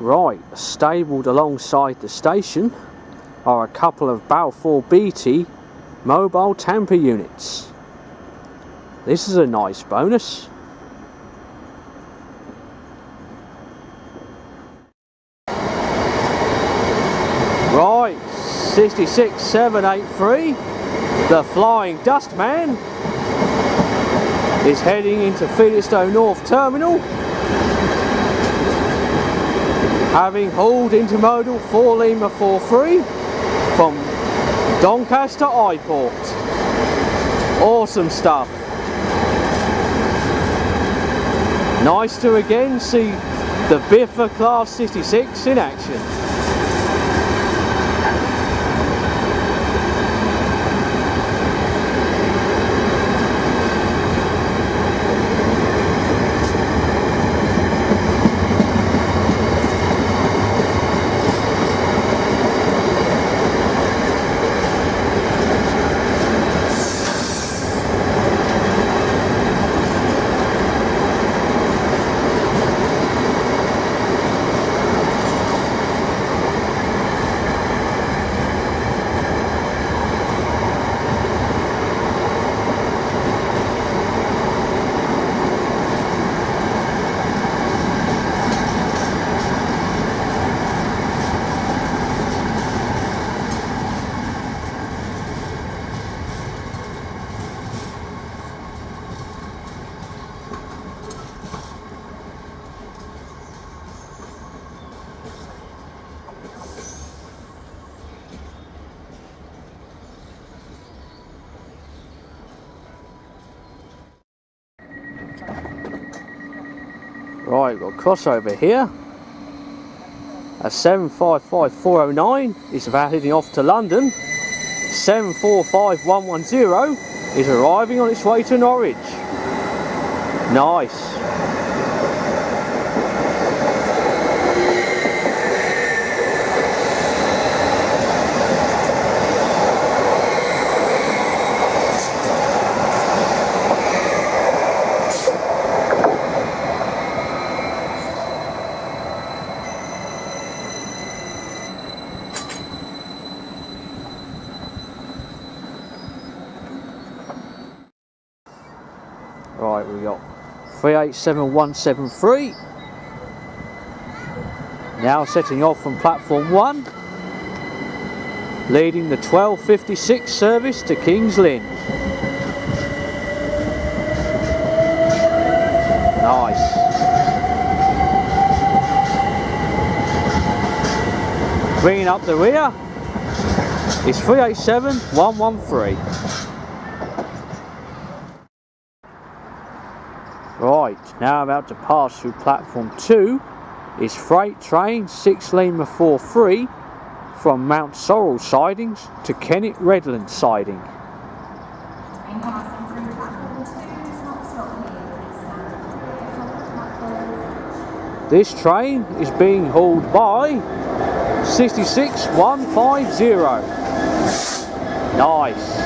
Right, stabled alongside the station are a couple of Balfour BT mobile tamper units. This is a nice bonus. Right, 66783, the Flying Dustman, is heading into Felixstowe North Terminal, having hauled intermodal 4 Lima 43 from Doncaster Airport. Awesome stuff. Nice to again see the Biffa Class 66 in action. Right, we've got a crossover here. A 755409 is about heading off to London. 745110 is arriving on its way to Norwich. Nice. Right, we got 387173 now setting off from platform 1, leading the 1256 service to King's Lynn. Nice. Bringing up the rear is 387113. Right, now about to pass through platform 2 is freight train 6 Lima 43 from Mount Sorrel sidings to Kennet Redland siding. This train is being hauled by 66150. Nice.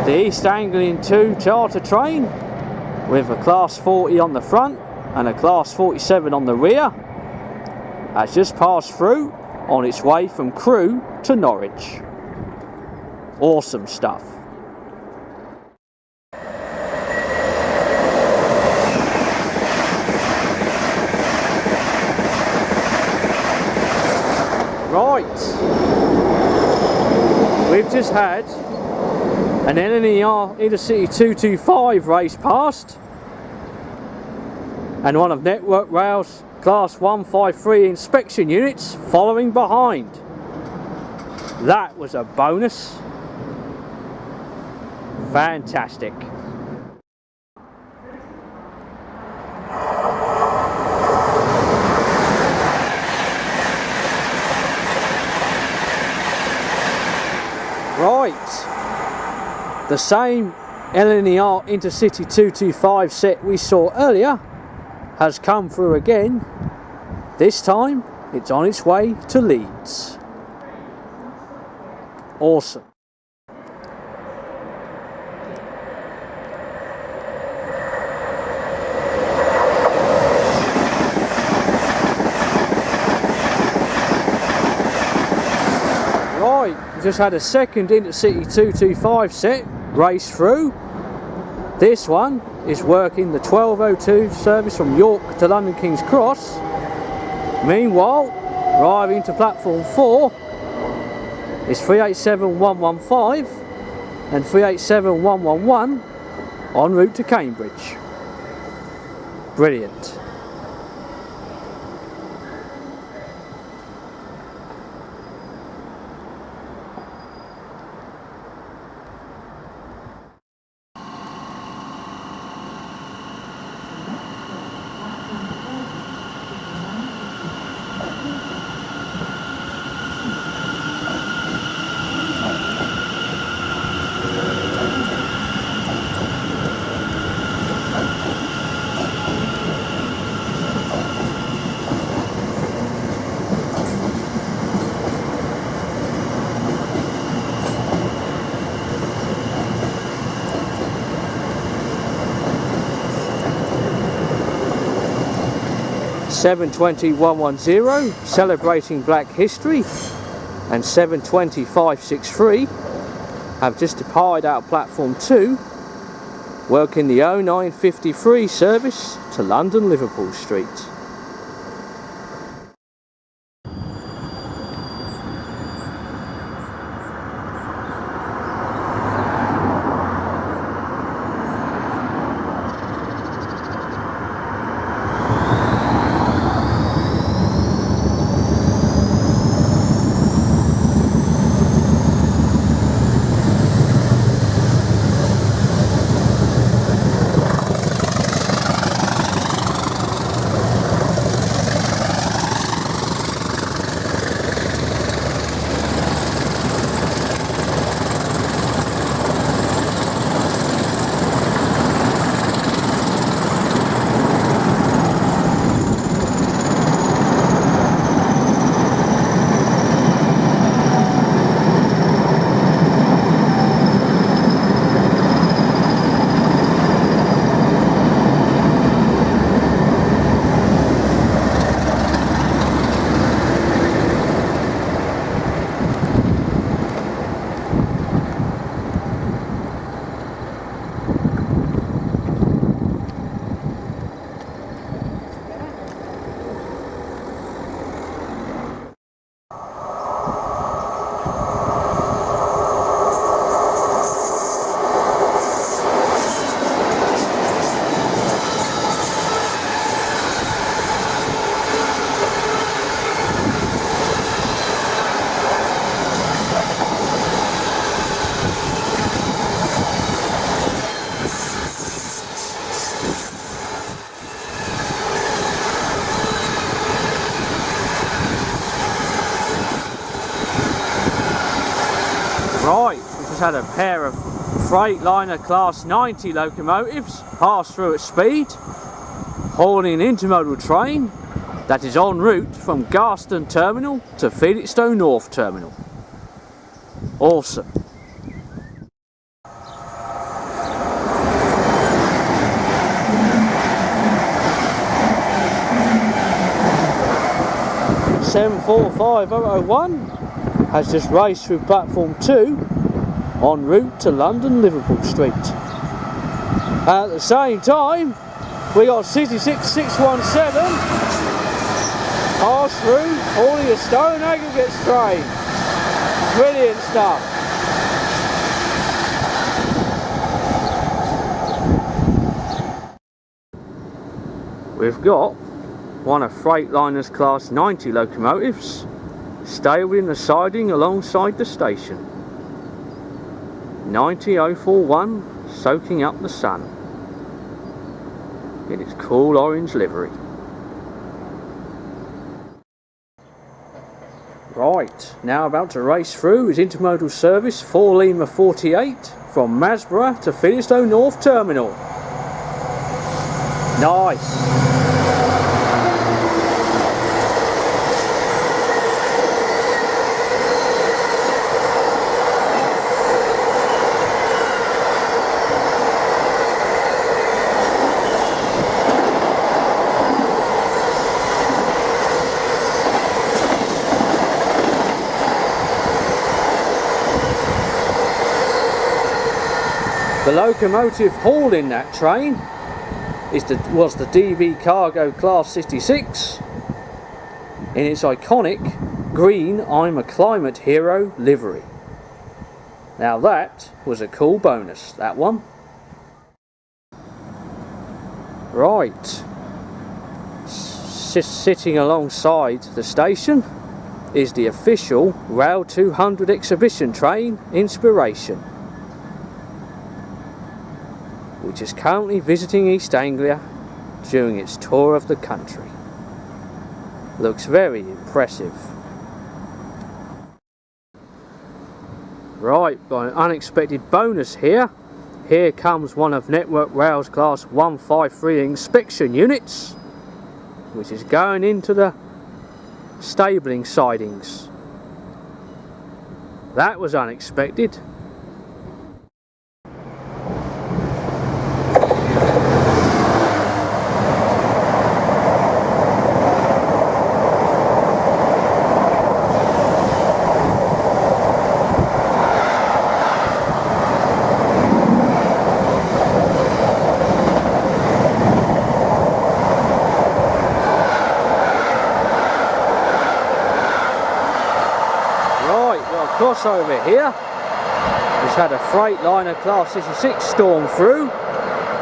The East Anglian 2 charter train with a Class 40 on the front and a Class 47 on the rear has just passed through on its way from Crewe to Norwich. Awesome stuff. Right, we've just had an Andania Intercity 225 race past and one of Network Rail's Class 153 inspection units following behind. That was a bonus. Fantastic. Right, the same Andania Intercity 225 set we saw earlier has come through again. This time it's on its way to Leeds. Awesome. Right, we just had a second Intercity 225 set race through. This one is working the 12:02 service from York to London King's Cross. Meanwhile, arriving to platform 4 is 387115 and 387111 en route to Cambridge. Brilliant. (720-110) celebrating Black History and 720-563 have just departed out of platform 2, working the 0953 service to London Liverpool Street. Right, we just had a pair of Freightliner Class 90 locomotives pass through at speed, hauling an intermodal train that is en route from Garston Terminal to Felixstowe North Terminal. Awesome. 745001 has just raced through platform 2 en route to London Liverpool Street. At the same time, we got 66617 pass through all your stone aggregates train. Brilliant stuff. We've got one of Freightliner's Class 90 locomotives stabled in the siding alongside the station. 90041 soaking up the sun in its cool orange livery. Right, now about to race through is intermodal service 4 Lima 48 from Masborough to Felixstowe North Terminal. Nice. The locomotive hauling that train was the DB Cargo Class 66 in its iconic green I'm a Climate Hero livery. Now that was a cool bonus, that one. Right, sitting alongside the station is the official Rail 200 exhibition train Inspiration, which is currently visiting East Anglia during its tour of the country. Looks very impressive. Right, got an unexpected bonus here. Here comes one of Network Rail's Class 153 inspection units, which is going into the stabling sidings. That was unexpected. Crossover here, which had a Freightliner Class 66 storm through,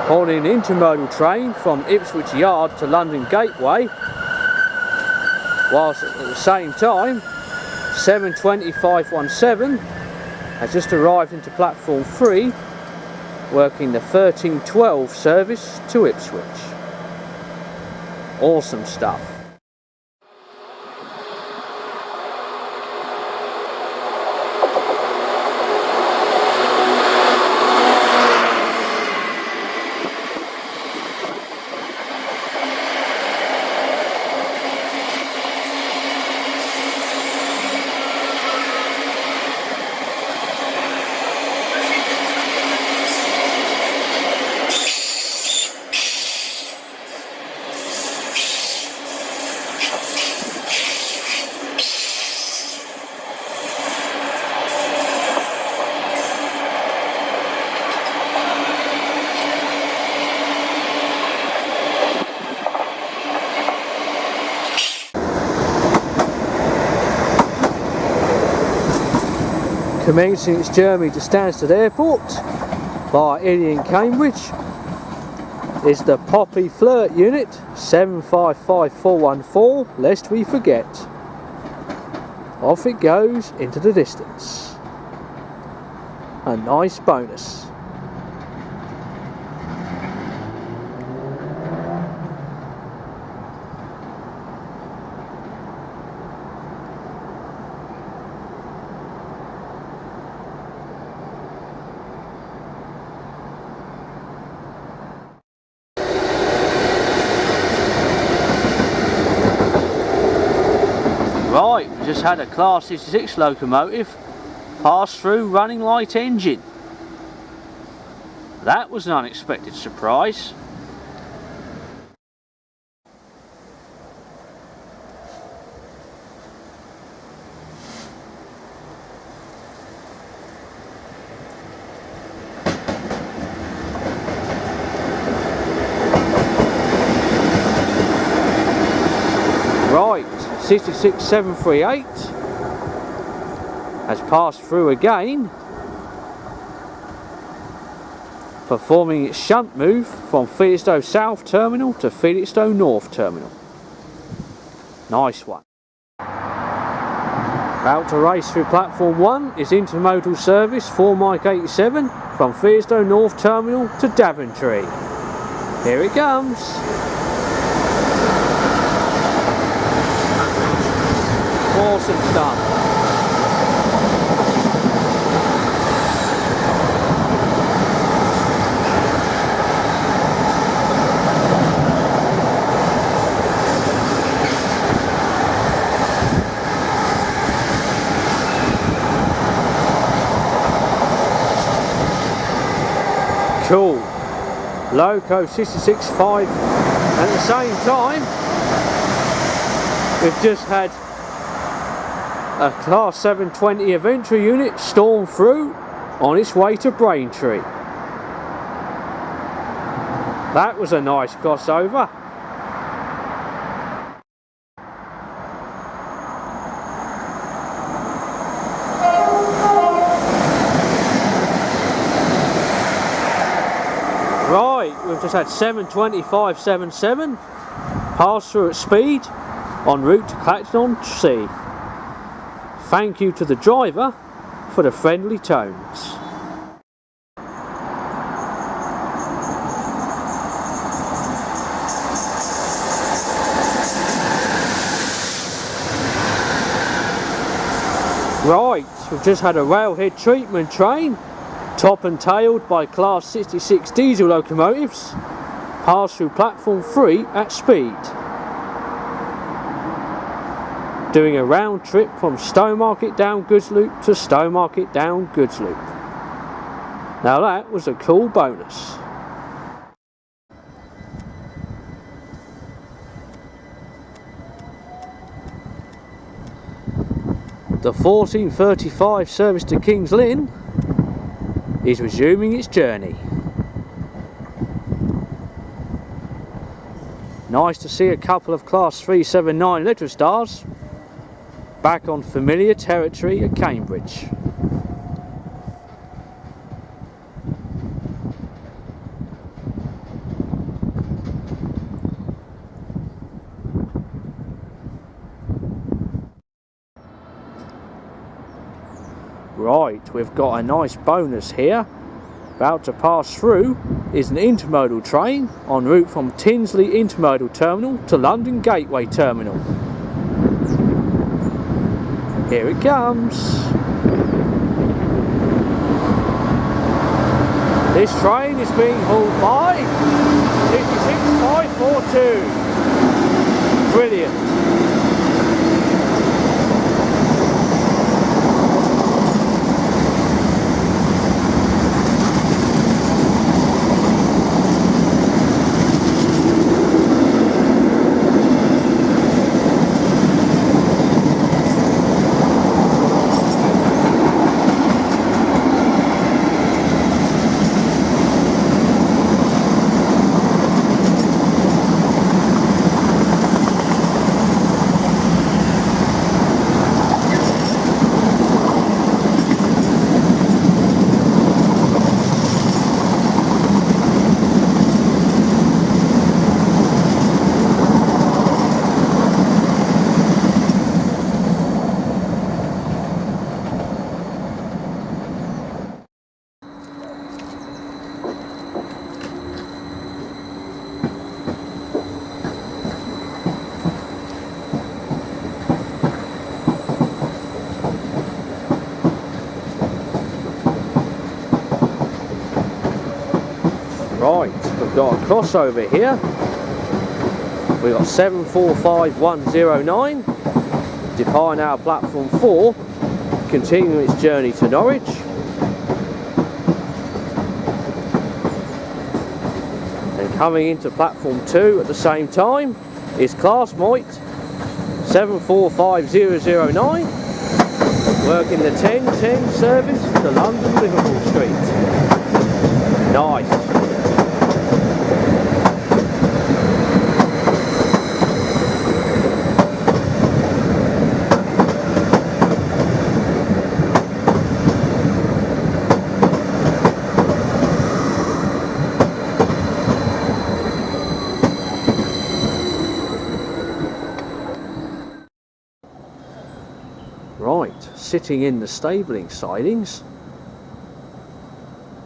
hauling an intermodal train from Ipswich Yard to London Gateway, whilst at the same time 72517 has just arrived into platform 3, working the 1312 service to Ipswich. Awesome stuff. Commencing its journey to Stansted Airport via Ely and Cambridge is the Poppy Flirt unit 755414, lest we forget. Off it goes into the distance. A nice bonus. Right, we just had a Class 66 locomotive pass through running light engine. That was an unexpected surprise. 66738 has passed through again, performing its shunt move from Felixstowe South Terminal to Felixstowe North Terminal. Nice one. About to race through platform 1 is intermodal service 4 Mike 87 from Felixstowe North Terminal to Daventry. Here it comes. Awesome stuff. Cool. Loco 66.5, and at the same time we've just had a Class 720 Adventure unit storm through on its way to Braintree. That was a nice crossover. Right, we've just had 725.77 pass through at speed en route to Clacton-on-Sea. Thank you to the driver for the friendly tones. Right, we've just had a railhead treatment train, top and tailed by Class 66 diesel locomotives, pass through platform 3 at speed, doing a round trip from Stowmarket down Goods Loop to Stowmarket down Goods Loop. Now that was a cool bonus. The 1435 service to King's Lynn is resuming its journey. Nice to see a couple of Class 379 Electrostars back on familiar territory at Cambridge. Right, we've got a nice bonus here. About to pass through is an intermodal train en route from Tinsley Intermodal Terminal to London Gateway Terminal. Here it comes. This train is being hauled by 56542. Brilliant. Right, we've got a crossover here. We've got 745109 departing our platform 4, continuing its journey to Norwich. And coming into platform 2 at the same time is Classmate 745009, working the 1010 service to London Liverpool Street. Nice. sitting in the stabling sidings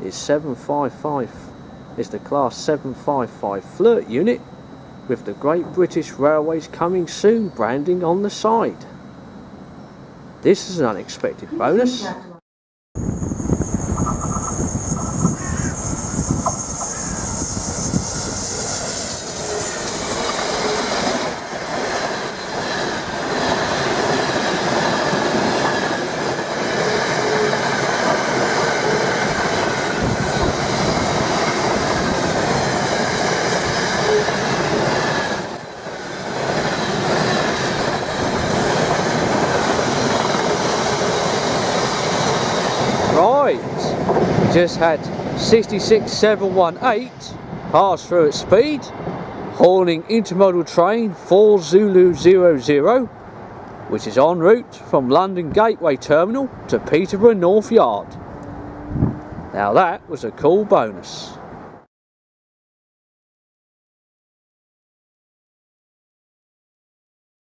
is 755. Is the Class 755 Flirt unit with the Great British Railways coming soon branding on the side. This is an unexpected bonus. Just had 66718 pass through at speed, hauling intermodal train 4 Zulu 00, which is en route from London Gateway Terminal to Peterborough North Yard. Now that was a cool bonus.